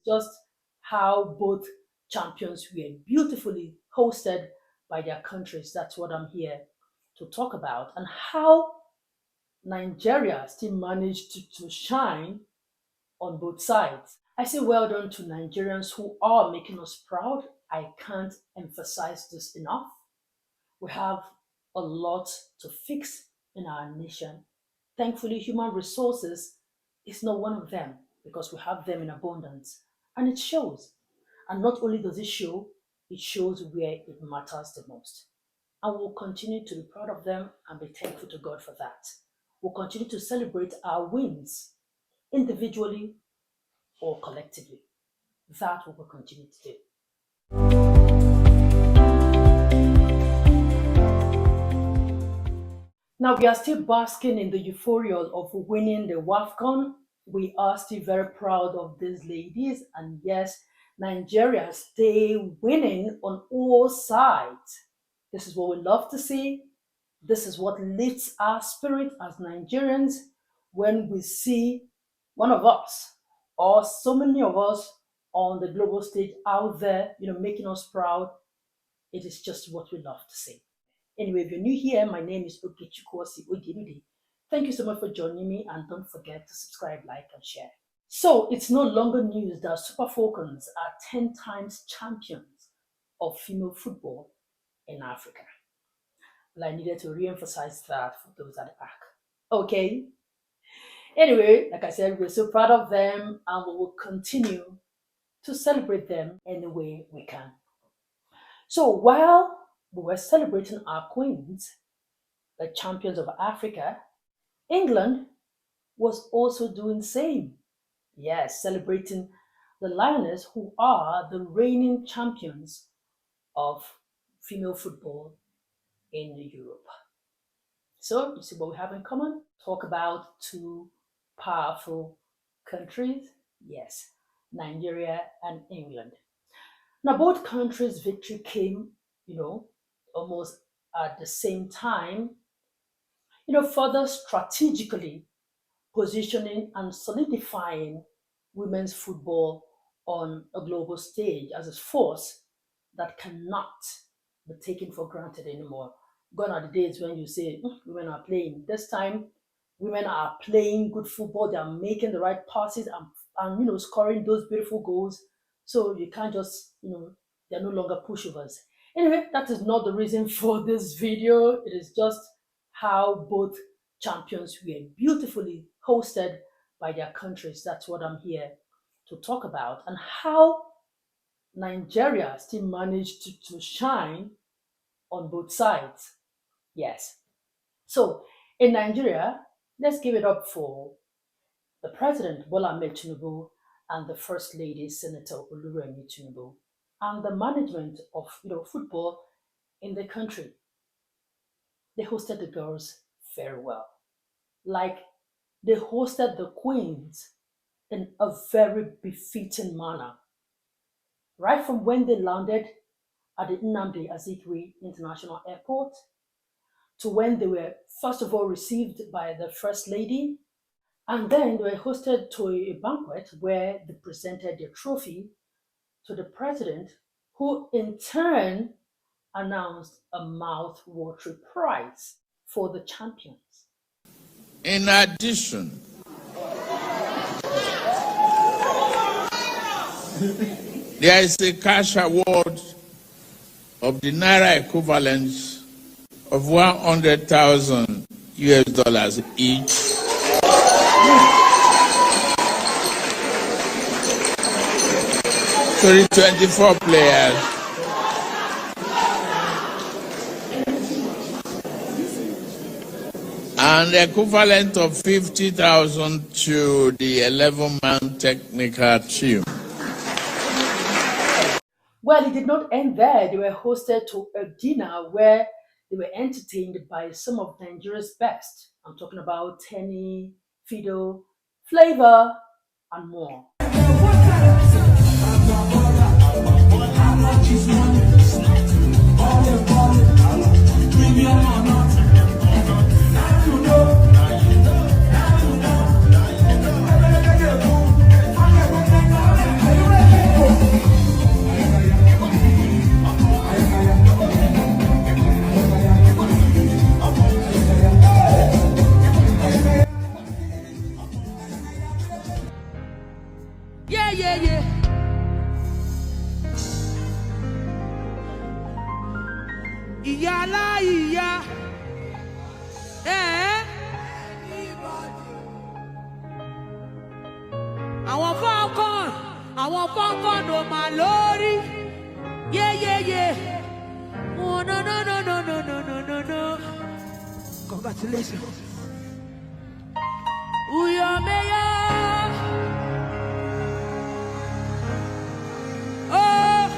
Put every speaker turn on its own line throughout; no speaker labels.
just how both champions were beautifully hosted by their countries. That's what I'm here to talk about, and how Nigeria still managed to shine on both sides. I say well done to Nigerians who are making us proud. I can't emphasize this enough. We have a lot to fix in our nation. Thankfully, human resources is not one of them because we have them in abundance. And it shows. And not only does it shows where it matters the most. And we'll continue to be proud of them and be thankful to God for that. We'll continue to celebrate our wins individually or collectively. That we will continue to do. Now we are still basking in the euphoria of winning the WAFCON. We are still very proud of these ladies, and yes, Nigeria stay winning on all sides. This is what we love to see. This is what lifts our spirit as Nigerians when we see one of us or so many of us on the global stage out there, making us proud. It is just what we love to see. Anyway, if you're new here, my name is Osih-Oyelude. Thank you so much for joining me, and don't forget to subscribe, like, and share. So it's no longer news that Super Falcons are 10 times champions of female football in Africa. Well, I needed to re-emphasize that for those at the back. Okay. Anyway, like I said, we're so proud of them, and we will continue to celebrate them any way we can. So while we were celebrating our queens, the champions of Africa, England was also doing the same. Yes, celebrating the Lioness, who are the reigning champions of female football in Europe. So, you see what we have in common? Talk about two powerful countries. Yes, Nigeria and England. Now, both countries' victory came, almost at the same time, further strategically positioning and solidifying women's football on a global stage as a force that cannot be taken for granted anymore. Gone are the days when you say women are playing. This time, women are playing good football. They are making the right passes and scoring those beautiful goals. So you can't just, they're no longer pushovers. Anyway, that is not the reason for this video. It is just how both champions were beautifully hosted by their countries. That's what I'm here to talk about, and how Nigeria still managed to shine on both sides. Yes. So in Nigeria, let's give it up for the President, Bola Ahmed Tinubu, and the First Lady, Senator Oluremi Tinubu, and the management of football in the country. They hosted the girls very well. Like, they hosted the queens in a very befitting manner. Right from when they landed at the Nnamdi Azikiwe International Airport, to when they were first of all received by the First Lady, and then they were hosted to a banquet where they presented their trophy to the President, who in turn announced a mouth-watering prize for the champions.
In addition, there is a cash award of the Naira equivalent of $100,000 each to the 24 players and the equivalent of $50,000 to the 11-man technical team.
Well, it did not end there. They were hosted to a dinner where they were entertained by some of Nigeria's best. I'm talking about Tenny, Fido, Flavor, and more.
yeah. Iyala iya. Àwọn Falcons ò mà lórí. Yeah. Oh, no. Congratulations. Uyo meya. Oh.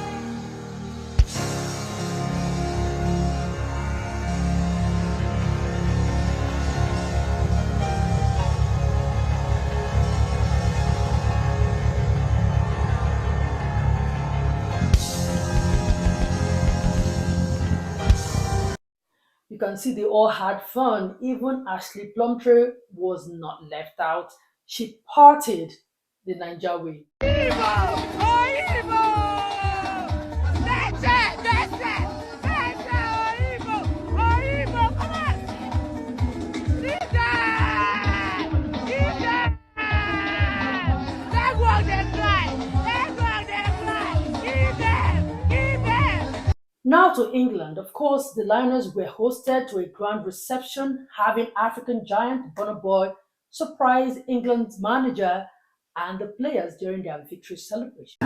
You can see they all had fun. Even Ashley Plumtree was not left out. She partied the Niger way. Now to England. Of course, the Lioness were hosted to a grand reception, having African giant Burna Boy surprise England's manager and the players during their victory celebration.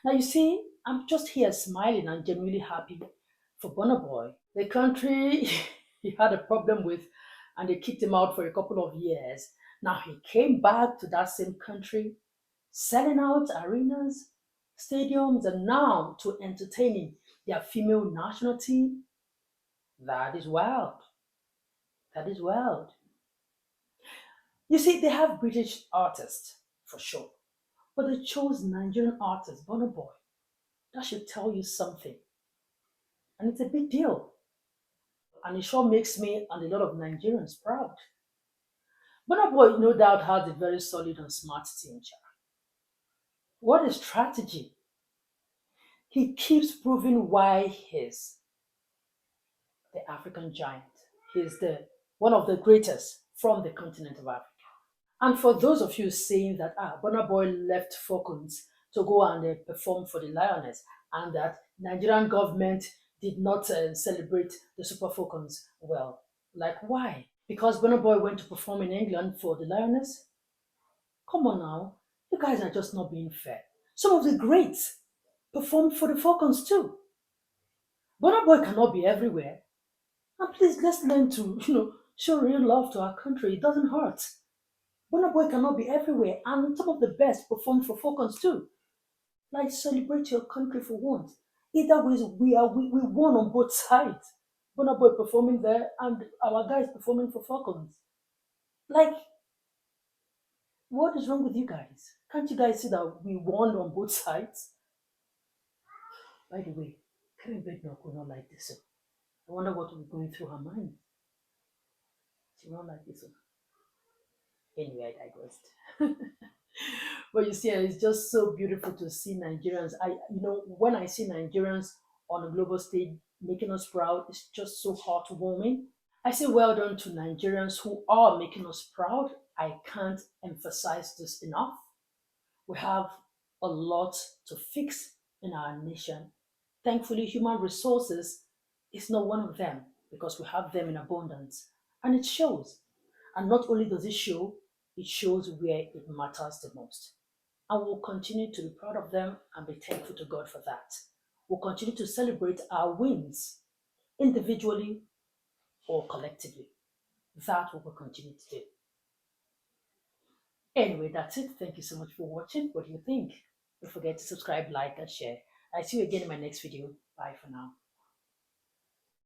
Now you see, I'm just here smiling and genuinely happy for Burna Boy. The country he had a problem with, and they kicked him out for a couple of years. Now he came back to that same country, selling out arenas, stadiums, and now to entertaining their female national team. That is wild. That is wild. You see, they have British artists for sure, but they chose Nigerian artist Burna Boy. That should tell you something, and it's a big deal. And it sure makes me and a lot of Nigerians proud. Burna Boy no doubt has a very solid and smart team. Cha. What a strategy! He keeps proving why he's the African giant. He's the one of the greatest from the continent of Africa. And for those of you saying that Burna Boy left Falcons to go and perform for the Lioness, and that Nigerian government did not celebrate the Super Falcons, well, like why? Because Burna Boy went to perform in England for the Lioness? Come on now, you guys are just not being fair. Some of the greats performed for the Falcons too. Burna Boy cannot be everywhere. And please, let's learn to, show real love to our country. It doesn't hurt. Burna Boy cannot be everywhere, and some of the best perform for Falcons too. Like, celebrate your country for once. Either ways, we won on both sides. Burna Boy performing there, and our guys performing for Falcons. Like, what is wrong with you guys? Can't you guys see that we won on both sides? By the way, Karen Bednock will not like this. I wonder what will be going through her mind. She will not like this one. Anyway, I digressed. But you see, it's just so beautiful to see Nigerians. When I see Nigerians on a global stage making us proud, it's just so heartwarming. I say well done to Nigerians who are making us proud. I can't emphasize this enough. We have a lot to fix in our nation. Thankfully, human resources is not one of them because we have them in abundance. And it shows. And not only does it show, it shows where it matters the most. And we'll continue to be proud of them and be thankful to God for that. We'll continue to celebrate our wins individually or collectively. That we will continue to do. Anyway, that's it. Thank you so much for watching. What do you think? Don't forget to subscribe, like, and share. I'll see you again in my next video. Bye for now.